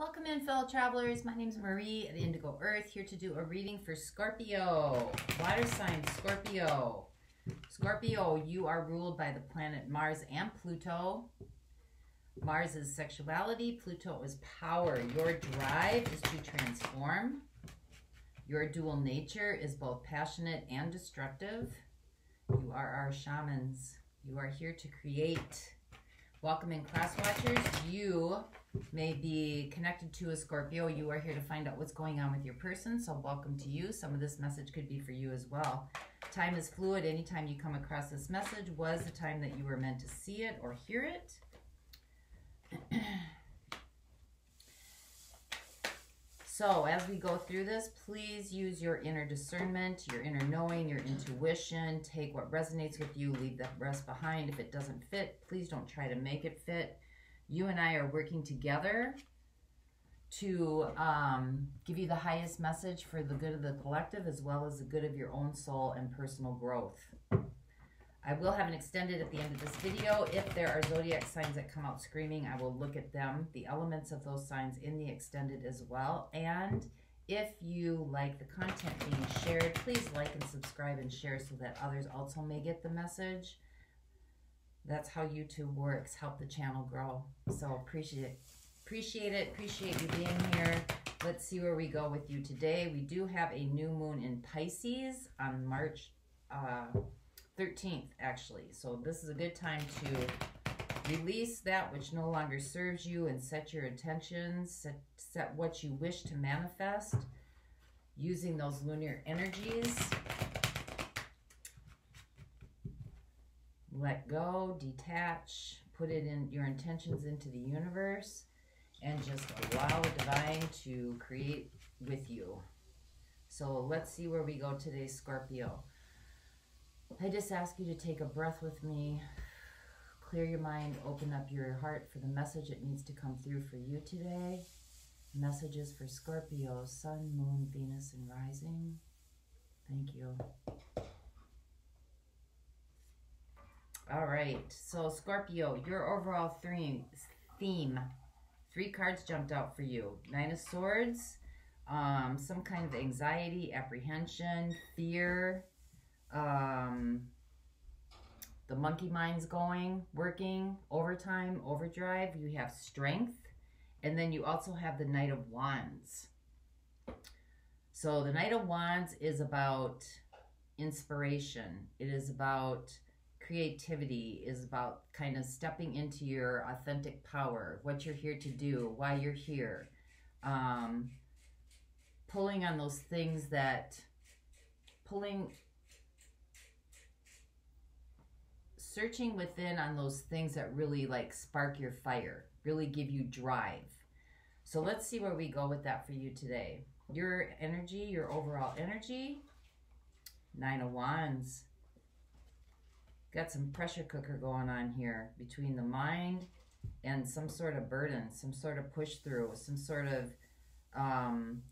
Welcome in, fellow travelers. My name is Marie at Indigo Earth, here to do a reading for Scorpio. Water sign, Scorpio. Scorpio, you are ruled by the planet Mars and Pluto. Mars is sexuality, Pluto is power. Your drive is to transform. Your dual nature is both passionate and destructive. You are our shamans. You are here to create. Welcome in, Cross Watchers. You may be connected to a Scorpio. You are here to find out what's going on with your person, so welcome to you. Some of this message could be for you as well. Time is fluid. Anytime you come across this message was the time that you were meant to see it or hear it. So as we go through this, please use your inner discernment, your inner knowing, your intuition. Take what resonates with you, leave the rest behind. If it doesn't fit, please don't try to make it fit. You and I are working together to give you the highest message for the good of the collective as well as the good of your own soul and personal growth. I will have an extended at the end of this video. If there are zodiac signs that come out screaming, I will look at them, the elements of those signs in the extended as well. And if you like the content being shared, please like and subscribe and share so that others also may get the message. That's how YouTube works, help the channel grow. So appreciate it. Appreciate you being here. Let's see where we go with you today. We do have a new moon in Pisces on March 13th, actually. So this is a good time to release that which no longer serves you and set your intentions, set what you wish to manifest using those lunar energies. Let go, detach, put it in your intentions into the universe, and just allow the divine to create with you. So let's see where we go today, Scorpio. I just ask you to take a breath with me, clear your mind, open up your heart for the message that needs to come through for you today. Messages for Scorpio, Sun, Moon, Venus, and Rising. Thank you. All right, so Scorpio, your overall theme. 3 cards jumped out for you. 9 of Swords, some kind of anxiety, apprehension, fear. The monkey mind's working, overtime, overdrive. You have strength. And then you also have the Knight of Wands. So the Knight of Wands is about inspiration. It is about creativity, is about kind of stepping into your authentic power, what you're here to do, why you're here. Pulling on those things that, searching within on those things that really like spark your fire, really give you drive. So let's see where we go with that for you today. Your energy, your overall energy, 9 of Wands. Got some pressure cooker going on here between the mind and some sort of burden, some sort of push through, some sort of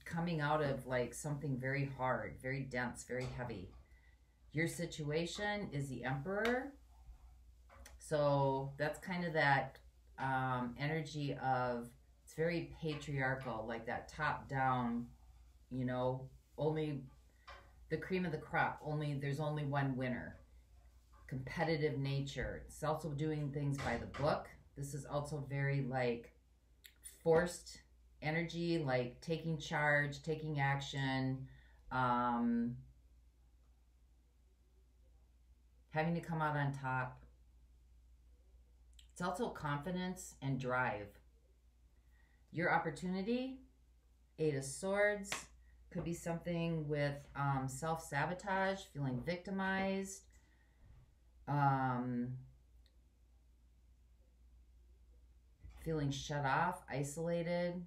coming out of like something very hard, very dense, very heavy. Your situation is the Emperor. So that's kind of that energy of, it's very patriarchal, like that top down, you know, only the cream of the crop, there's only one winner. Competitive nature. It's also doing things by the book. This is also very like forced energy, like taking charge, taking action, having to come out on top. It's also confidence and drive. Your opportunity, 8 of Swords, could be something with self-sabotage, feeling victimized, feeling shut off, isolated,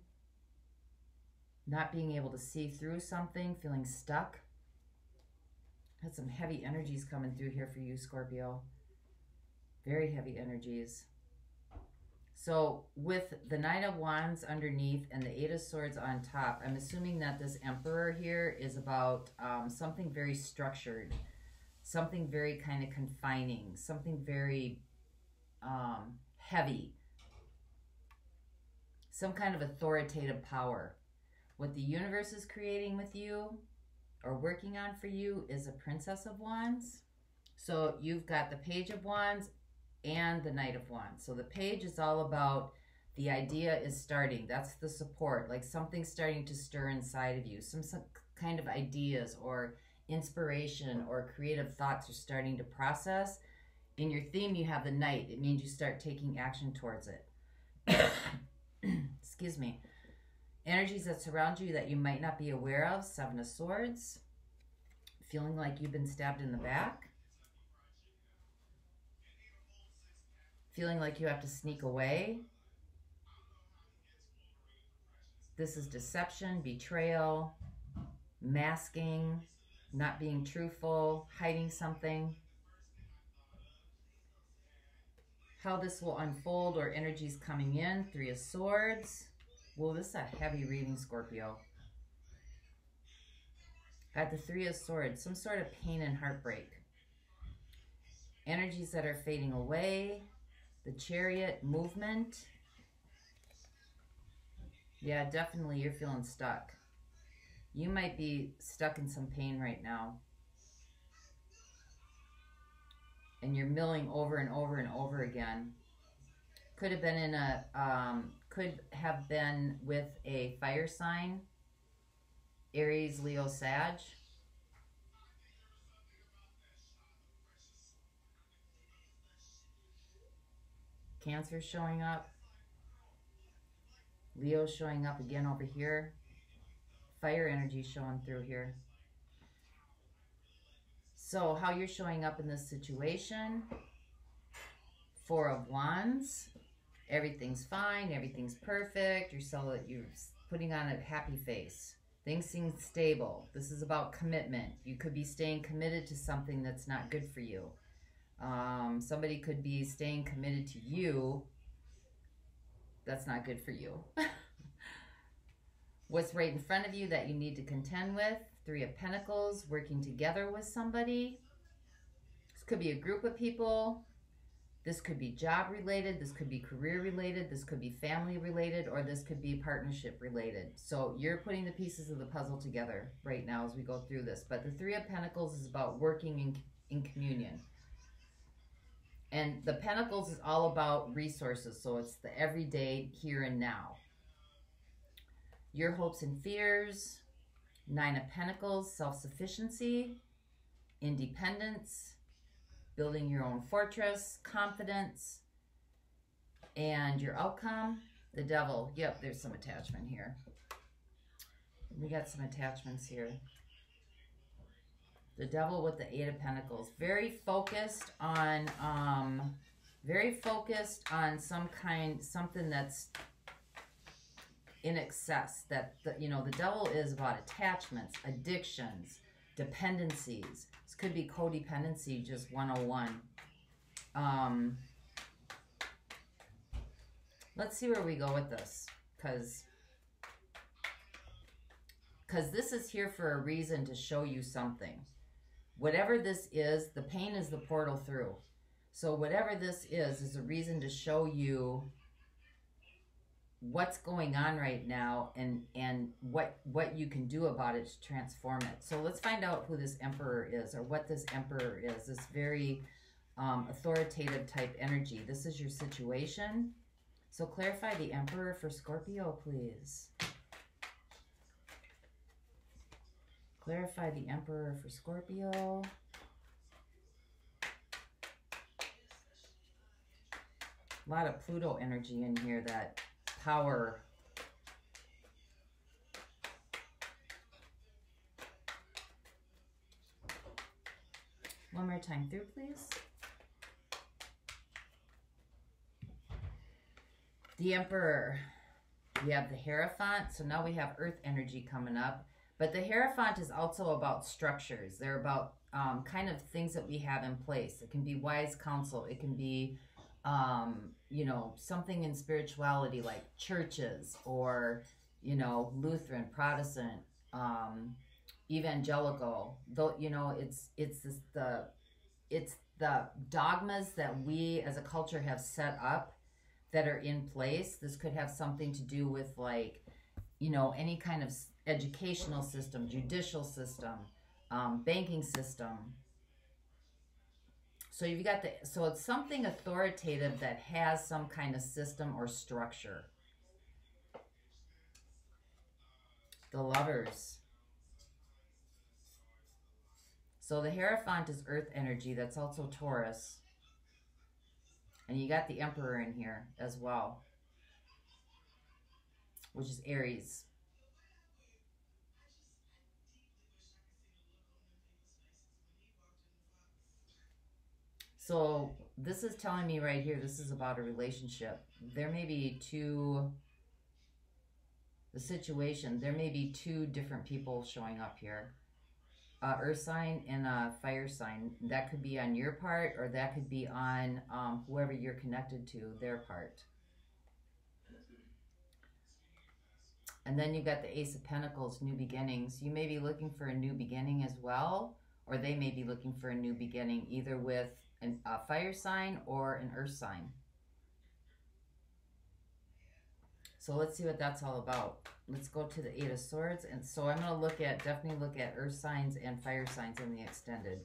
not being able to see through something, feeling stuck. Had some heavy energies coming through here for you, Scorpio. Very heavy energies. So with the Knight of Wands underneath and the 8 of Swords on top, I'm assuming that this Emperor here is about something very structured, something very kind of confining, something very heavy, some kind of authoritative power. What the universe is creating with you or working on for you is a Princess of Wands. So you've got the Page of Wands and the Knight of Wands. So the Page is all about the idea is starting. That's the support, like something starting to stir inside of you. Some kind of ideas or inspiration or creative thoughts are starting to process. In your theme, you have the Knight. It means you start taking action towards it. Excuse me. Energies that surround you that you might not be aware of. Seven of Swords. Feeling like you've been stabbed in the back. Feeling like you have to sneak away. This is deception, betrayal, masking, not being truthful, hiding something. How this will unfold or energies coming in. Three of Swords. Well, this is a heavy reading, Scorpio. Got the Three of Swords. Some sort of pain and heartbreak. Energies that are fading away. The Chariot, movement. Yeah, definitely you're feeling stuck. You might be stuck in some pain right now. And you're milling over and over and over again. Could have been in a, could have been with a fire sign. Aries, Leo, Sag. Cancer showing up. Leo showing up again over here. Fire energy showing through here. So how you're showing up in this situation. Four of Wands. Everything's fine. Everything's perfect. You're putting on a happy face. Things seem stable. This is about commitment. You could be staying committed to something that's not good for you. Somebody could be staying committed to you. That's not good for you. What's right in front of you that you need to contend with? Three of Pentacles, working together with somebody. This could be a group of people. This could be job related. This could be career related. This could be family related, or this could be partnership related. So you're putting the pieces of the puzzle together right now as we go through this. But the Three of Pentacles is about working in communion. And the Pentacles is all about resources. So it's the everyday, here and now. Your hopes and fears. Nine of Pentacles, self-sufficiency, independence, building your own fortress, confidence, and your outcome. The Devil. Yep, there's some attachment here. We got some attachments here. The Devil with the Eight of Pentacles. Very focused on something that's in excess. That the Devil is about attachments, addictions, dependencies. This could be codependency, just 101. Let's see where we go with this, because this is here for a reason, to show you something. Whatever this is, the pain is the portal through. So whatever this is a reason to show you what's going on right now and what you can do about it to transform it. So let's find out who this Emperor is, or what this Emperor is. This very authoritative type energy. This is your situation. So clarify the Emperor for Scorpio, please. Clarify the Emperor for Scorpio. A lot of Pluto energy in here, that power. One more time through, please. The Emperor. We have the Hierophant. So now we have Earth energy coming up. But the Hierophant is also about structures. They're about kind of things that we have in place. It can be wise counsel. It can be, something in spirituality like churches, or, Lutheran, Protestant, evangelical. Though, it's the dogmas that we as a culture have set up that are in place. This could have something to do with, like, you know, any kind of educational system, judicial system, banking system. So you've got so it's something authoritative that has some kind of system or structure. The Lovers. So the Hierophant is earth energy. That's also Taurus. And you got the Emperor in here as well, which is Aries. So this is telling me right here, this is about a relationship. There may be the situation, there may be two different people showing up here. Earth sign and a fire sign. That could be on your part, or that could be on whoever you're connected to, their part. And then you've got the Ace of Pentacles, new beginnings. You may be looking for a new beginning as well, or they may be looking for a new beginning, either with a fire sign or an earth sign. So let's see what that's all about. Let's go to the Eight of Swords. And so I'm going to definitely look at earth signs and fire signs in the extended.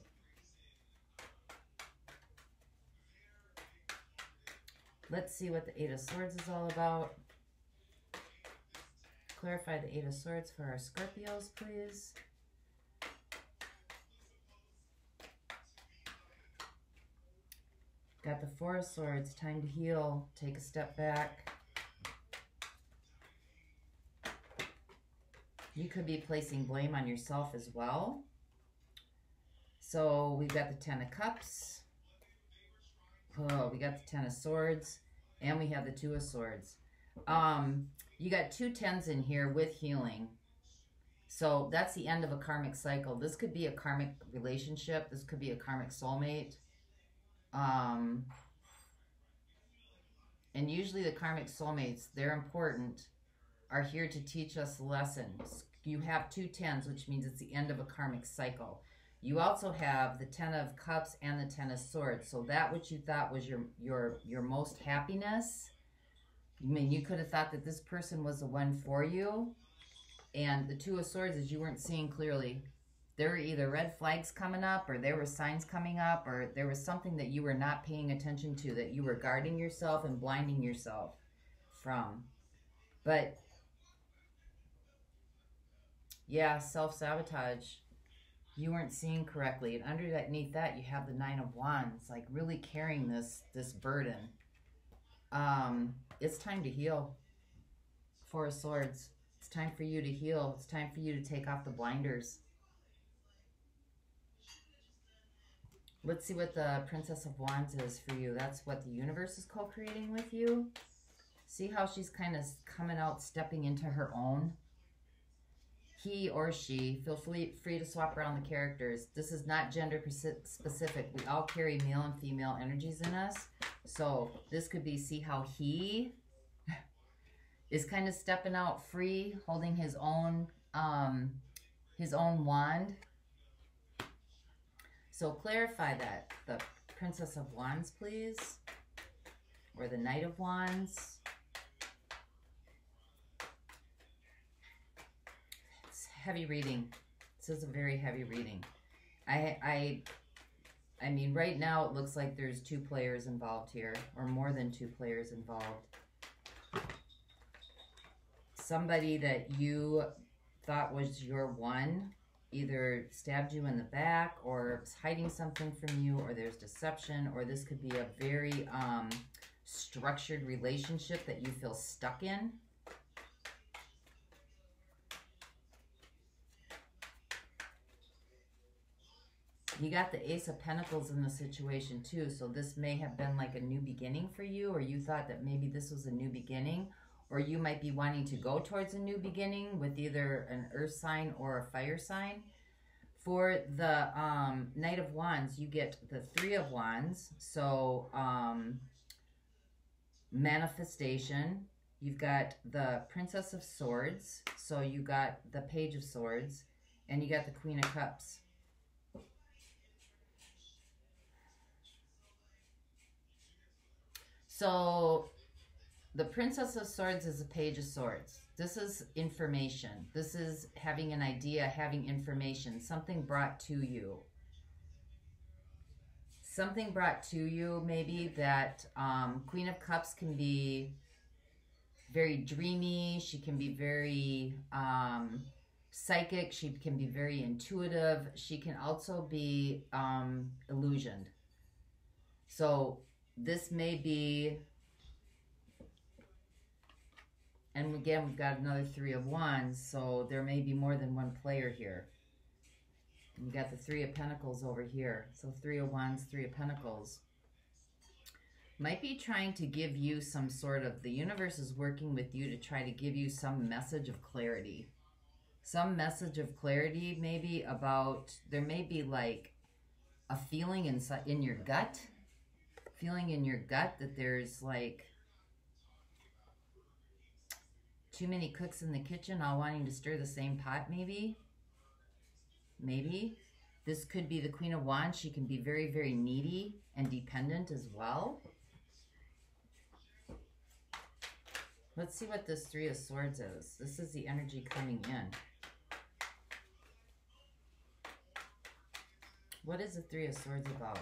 Let's see what the Eight of Swords is all about. Clarify the Eight of Swords for our Scorpios, please. Got the Four of Swords, time to heal, take a step back. You could be placing blame on yourself as well. So we've got the Ten of Cups. Oh, we got the Ten of Swords. And we have the Two of Swords. You got two tens in here with healing. So that's the end of a karmic cycle. This could be a karmic relationship. This could be a karmic soulmate. And usually the karmic soulmates, they're important, are here to teach us lessons. You have two tens, which means it's the end of a karmic cycle. You also have the Ten of Cups and the Ten of Swords. So that which you thought was your most happiness, I mean, you could have thought that this person was the one for you. And the Two of Swords is you weren't seeing clearly. There were either red flags coming up, or there were signs coming up, or there was something that you were not paying attention to, that you were guarding yourself and blinding yourself from. But yeah, self-sabotage. You weren't seeing correctly. And underneath that, you have the Nine of Wands, like really carrying this burden. It's time to heal. Four of Swords. It's time for you to heal. It's time for you to take off the blinders. Let's see what the Princess of Wands is for you. That's what the universe is co-creating with you. See how she's kind of coming out, stepping into her own. He or she, feel free to swap around the characters. This is not gender specific. We all carry male and female energies in us. So this could be, see how he is kind of stepping out free, holding his own wand. So clarify that. The Princess of Wands, please. Or the Knight of Wands. Heavy reading. This is a very heavy reading. I mean, right now it looks like there's two players involved here, or more than two players involved. Somebody that you thought was your one either stabbed you in the back, or is hiding something from you, or there's deception, or this could be a very structured relationship that you feel stuck in. You got the Ace of Pentacles in the situation too, so this may have been like a new beginning for you, or you thought that maybe this was a new beginning, or you might be wanting to go towards a new beginning with either an earth sign or a fire sign. For the Knight of Wands, you get the Three of Wands, so manifestation. You've got the Princess of Swords, so you got the Page of Swords, and you got the Queen of Cups. So The Princess of Swords is a Page of Swords. This is information. This is having an idea, having information, something brought to you. Something brought to you, maybe that Queen of Cups can be very dreamy. She can be very psychic. She can be very intuitive. She can also be illusioned. So this may be, and again, we've got another Three of Wands, so there may be more than one player here. We've got the Three of Pentacles over here. So Three of Wands, Three of Pentacles. Might be trying to give you some sort of, the universe is working with you to try to give you some message of clarity. Some message of clarity maybe about, there may be like a feeling in your gut. Feeling in your gut that there's like too many cooks in the kitchen all wanting to stir the same pot maybe. Maybe. This could be the Queen of Wands. She can be very, very needy and dependent as well. Let's see what this Three of Swords is. This is the energy coming in. What is the Three of Swords about?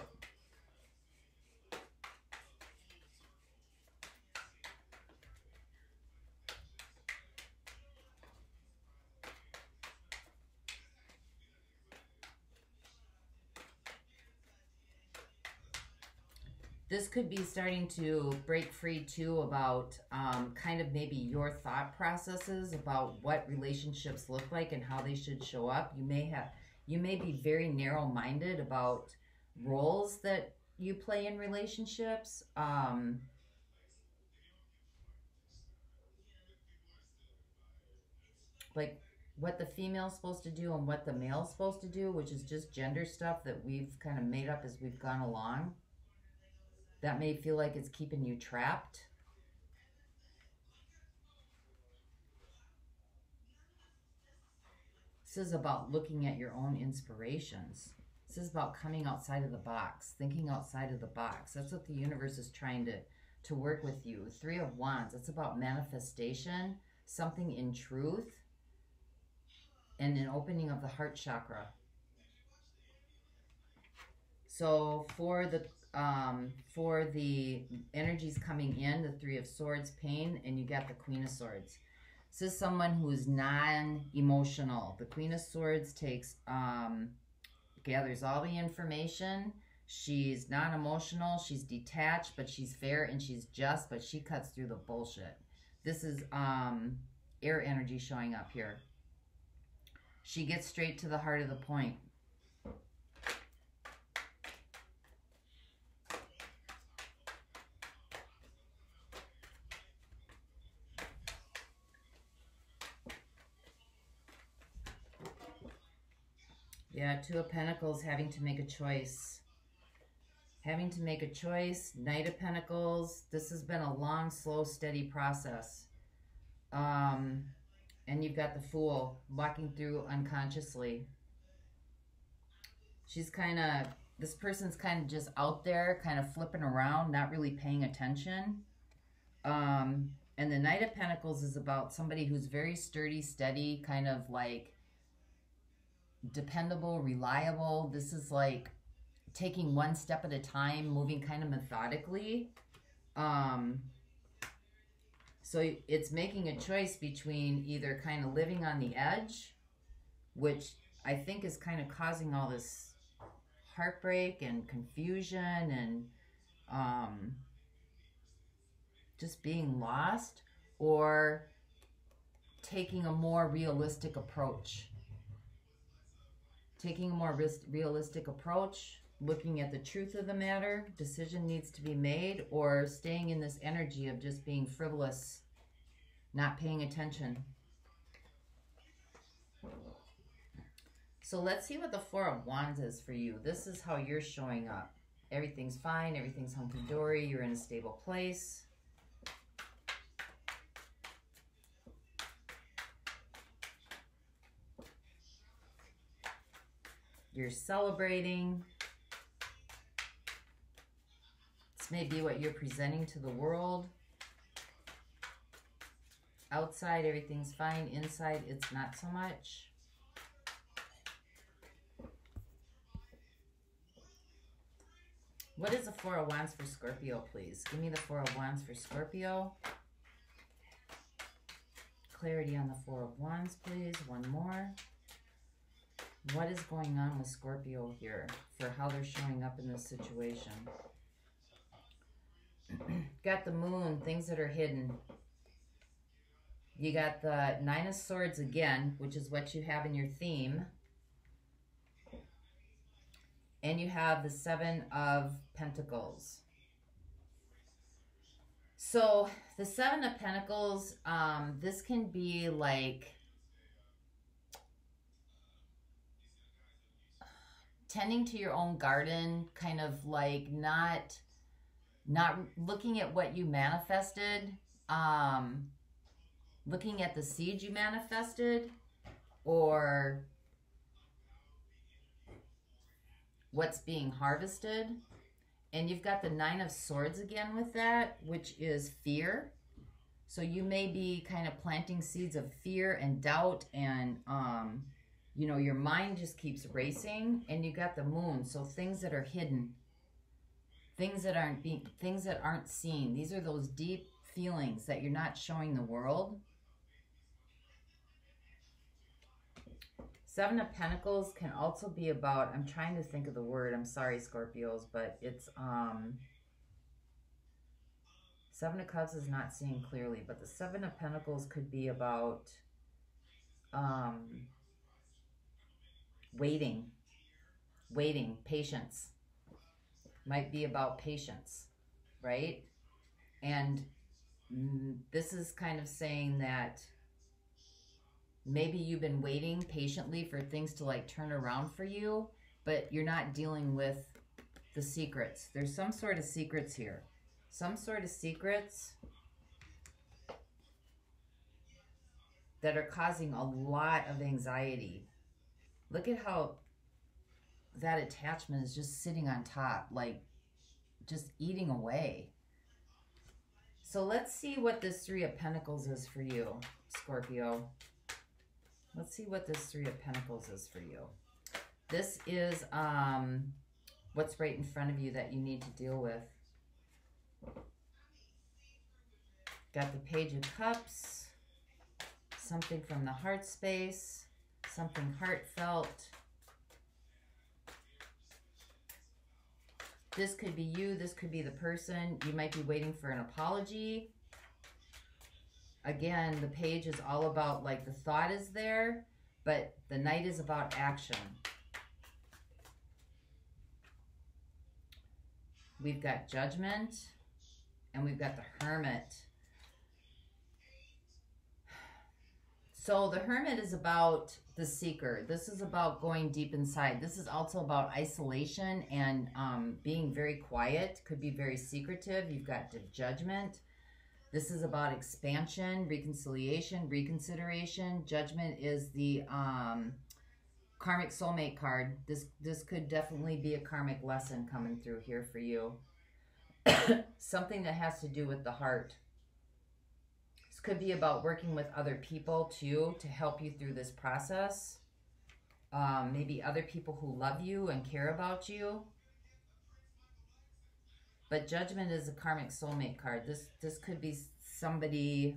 This could be starting to break free too about kind of maybe your thought processes about what relationships look like and how they should show up. You may be very narrow-minded about roles that you play in relationships. Like what the female's supposed to do and what the male's supposed to do, which is just gender stuff that we've kind of made up as we've gone along. That may feel like it's keeping you trapped. This is about looking at your own inspirations. This is about coming outside of the box, thinking outside of the box. That's what the universe is trying to work with you. Three of Wands, it's about manifestation, something in truth, and an opening of the heart chakra. So for the energies coming in, the Three of Swords, pain, and you got the Queen of Swords. This is someone who is non-emotional. The Queen of Swords gathers all the information. She's non-emotional. She's detached, but she's fair and she's just, but she cuts through the bullshit. This is air energy showing up here. She gets straight to the heart of the point. Yeah, Two of Pentacles, having to make a choice. Having to make a choice. Knight of Pentacles. This has been a long, slow, steady process. And you've got the Fool walking through unconsciously. She's kind of, this person's kind of just out there, kind of flipping around, not really paying attention. And the Knight of Pentacles is about somebody who's very sturdy, steady, kind of like dependable, reliable. This is like taking one step at a time, moving kind of methodically. So it's making a choice between either kind of living on the edge, which I think is kind of causing all this heartbreak and confusion and just being lost, or taking a more realistic approach. Taking a more realistic approach, looking at the truth of the matter, decision needs to be made, or staying in this energy of just being frivolous, not paying attention. So let's see what the Four of Wands is for you. This is how you're showing up. Everything's fine, everything's hunky-dory, you're in a stable place. You're celebrating. This may be what you're presenting to the world. Outside, everything's fine. Inside, it's not so much. What is the Four of Wands for Scorpio, please? Give me the Four of Wands for Scorpio. Clarity on the Four of Wands, please. One more. What is going on with Scorpio here for how they're showing up in this situation? Got the Moon, things that are hidden. You got the Nine of Swords again, which is what you have in your theme. And you have the Seven of Pentacles. So the Seven of Pentacles, this can be like tending to your own garden, kind of like not looking at what you manifested, looking at the seed you manifested, or what's being harvested. And you've got the Nine of Swords again with that, which is fear. So you may be kind of planting seeds of fear and doubt, and you know, your mind just keeps racing. And you got the Moon, so things that are hidden, things that aren't seen. These are those deep feelings that you're not showing the world. Seven of Pentacles can also be about, I'm trying to think of the word, I'm sorry Scorpios, but it's, Seven of Cups is not seeing clearly, but the Seven of Pentacles could be about waiting, patience. Might be about patience, right? And this is kind of saying that maybe you've been waiting patiently for things to like turn around for you, but you're not dealing with the secrets. There's some sort of secrets here. Some sort of secrets that are causing a lot of anxiety. Look at how that attachment is just sitting on top, like just eating away. So let's see what this Three of Pentacles is for you, Scorpio. Let's see what this Three of Pentacles is for you. This is what's right in front of you that you need to deal with. Got the Page of Cups, something from the heart space, something heartfelt. This could be you, this could be the person. You might be waiting for an apology. Again, the Page is all about, like, the thought is there, but the Knight is about action. We've got Judgment, and we've got the Hermit. So the Hermit is about the seeker. This is about going deep inside. This is also about isolation and being very quiet. Could be very secretive. You've got the Judgment. This is about expansion, reconciliation, reconsideration. Judgment is the karmic soulmate card. This could definitely be a karmic lesson coming through here for you. Something that has to do with the heart. This could be about working with other people too to help you through this process. Maybe other people who love you and care about you. But Judgment is a karmic soulmate card. This could be somebody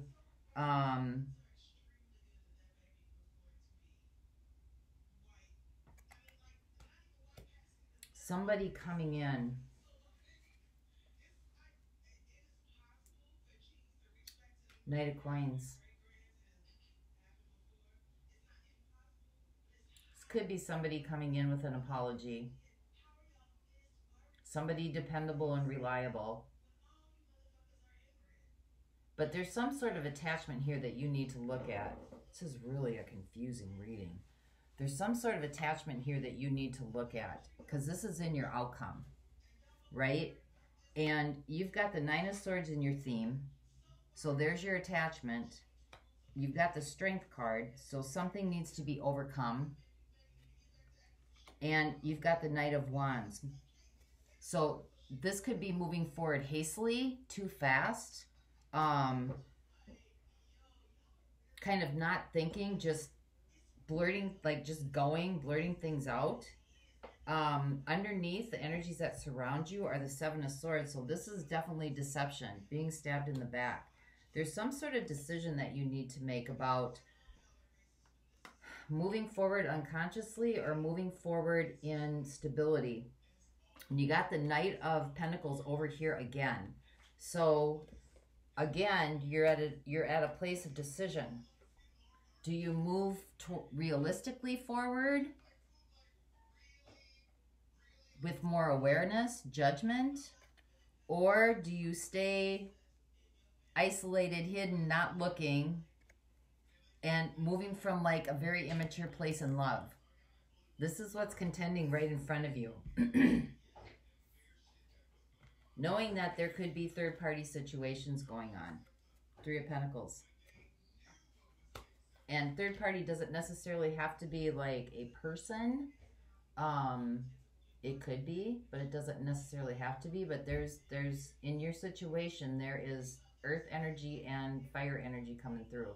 somebody coming in. Knight of Coins. This could be somebody coming in with an apology. Somebody dependable and reliable. But there's some sort of attachment here that you need to look at. This is really a confusing reading. There's some sort of attachment here that you need to look at, because this is in your outcome, right? And you've got the Nine of Swords in your theme. So there's your attachment. You've got the Strength card. So something needs to be overcome. And you've got the Knight of Wands. So this could be moving forward hastily, too fast. kind of not thinking, just blurting, like just blurting things out. Underneath, the energies that surround you are the Seven of Swords. So this is definitely deception, being stabbed in the back. There's some sort of decision that you need to make about moving forward unconsciously or moving forward in stability. And you got the Knight of Pentacles over here again. So again, you're at a place of decision. Do you move realistically forward with more awareness, judgment, or do you stay isolated, hidden, not looking, and moving from like a very immature place in love? This is what's contending right in front of you. Knowing that there could be third-party situations going on. Three of Pentacles. And third-party doesn't necessarily have to be like a person. It could be, but it doesn't necessarily have to be. But there's in your situation, there is earth energy and fire energy coming through.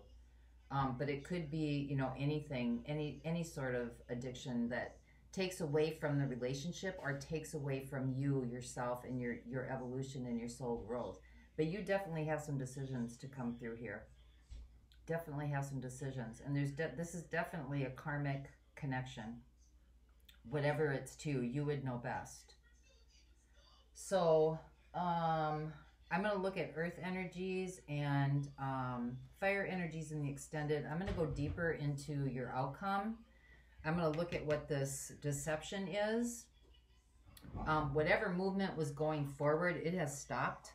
But it could be, you know, anything, any sort of addiction that takes away from the relationship or takes away from you, yourself, and your evolution and your soul growth. But you definitely have some decisions to come through here. Definitely have some decisions. And this is definitely a karmic connection. Whatever it's to, you would know best. So, I'm going to look at earth energies and fire energies in the extended. I'm going to go deeper into your outcome. I'm going to look at what this deception is. Whatever movement was going forward, it has stopped.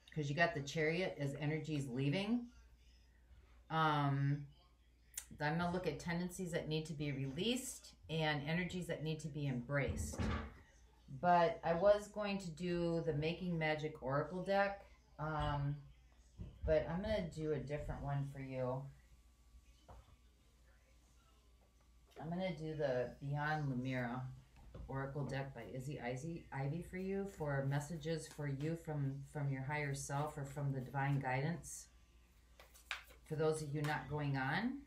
Because you got the Chariot as energies leaving. I'm going to look at tendencies that need to be released and energies that need to be embraced. But I was going to do the Making Magic Oracle deck. But I'm going to do a different one for you. I'm going to do the Beyond Lumira Oracle deck by Izzy Ivy for you, for messages for you from your higher self or from the divine guidance. For those of you not going on.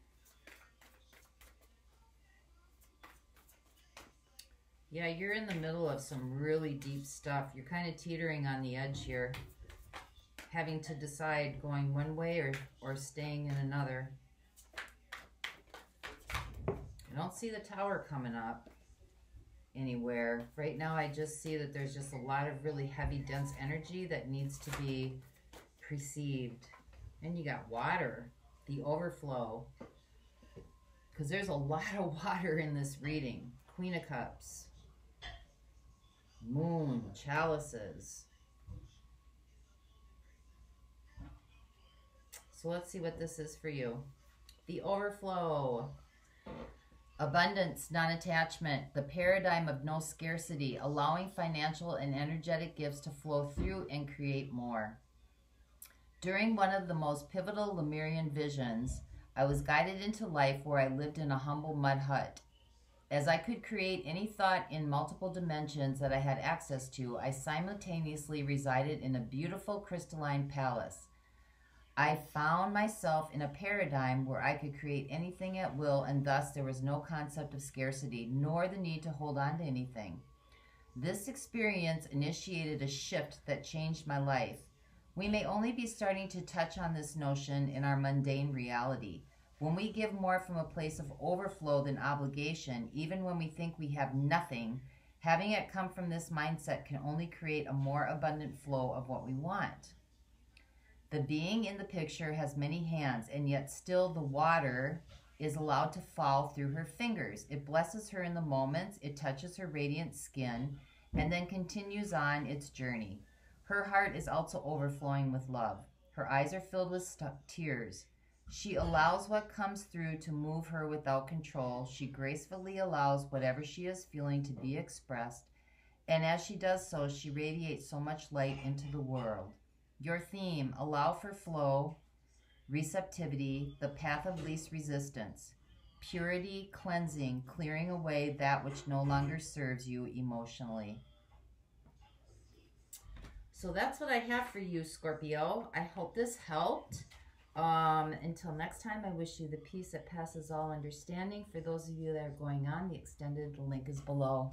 Yeah, you're in the middle of some really deep stuff. You're kind of teetering on the edge here, having to decide going one way or staying in another. I don't see the Tower coming up anywhere. Right now, I just see that there's just a lot of really heavy, dense energy that needs to be perceived. And you got water, the overflow. Because there's a lot of water in this reading. Queen of Cups. Moon, chalices. So let's see what this is for you. The overflow. Abundance, non-attachment, the paradigm of no scarcity, allowing financial and energetic gifts to flow through and create more. During one of the most pivotal Lemurian visions, I was guided into life where I lived in a humble mud hut. As I could create any thought in multiple dimensions that I had access to, I simultaneously resided in a beautiful crystalline palace. I found myself in a paradigm where I could create anything at will, and thus there was no concept of scarcity, nor the need to hold on to anything. This experience initiated a shift that changed my life. We may only be starting to touch on this notion in our mundane reality. When we give more from a place of overflow than obligation, even when we think we have nothing, having it come from this mindset can only create a more abundant flow of what we want. The being in the picture has many hands, and yet still the water is allowed to fall through her fingers. It blesses her in the moments, it touches her radiant skin, and then continues on its journey. Her heart is also overflowing with love. Her eyes are filled with tears. She allows what comes through to move her without control. She gracefully allows whatever she is feeling to be expressed, and as she does so, she radiates so much light into the world. Your theme, allow for flow, receptivity, the path of least resistance, purity, cleansing, clearing away that which no longer serves you emotionally. So that's what I have for you, Scorpio. I hope this helped. Until next time, I wish you the peace that passes all understanding. For those of you that are going on, the extended link is below.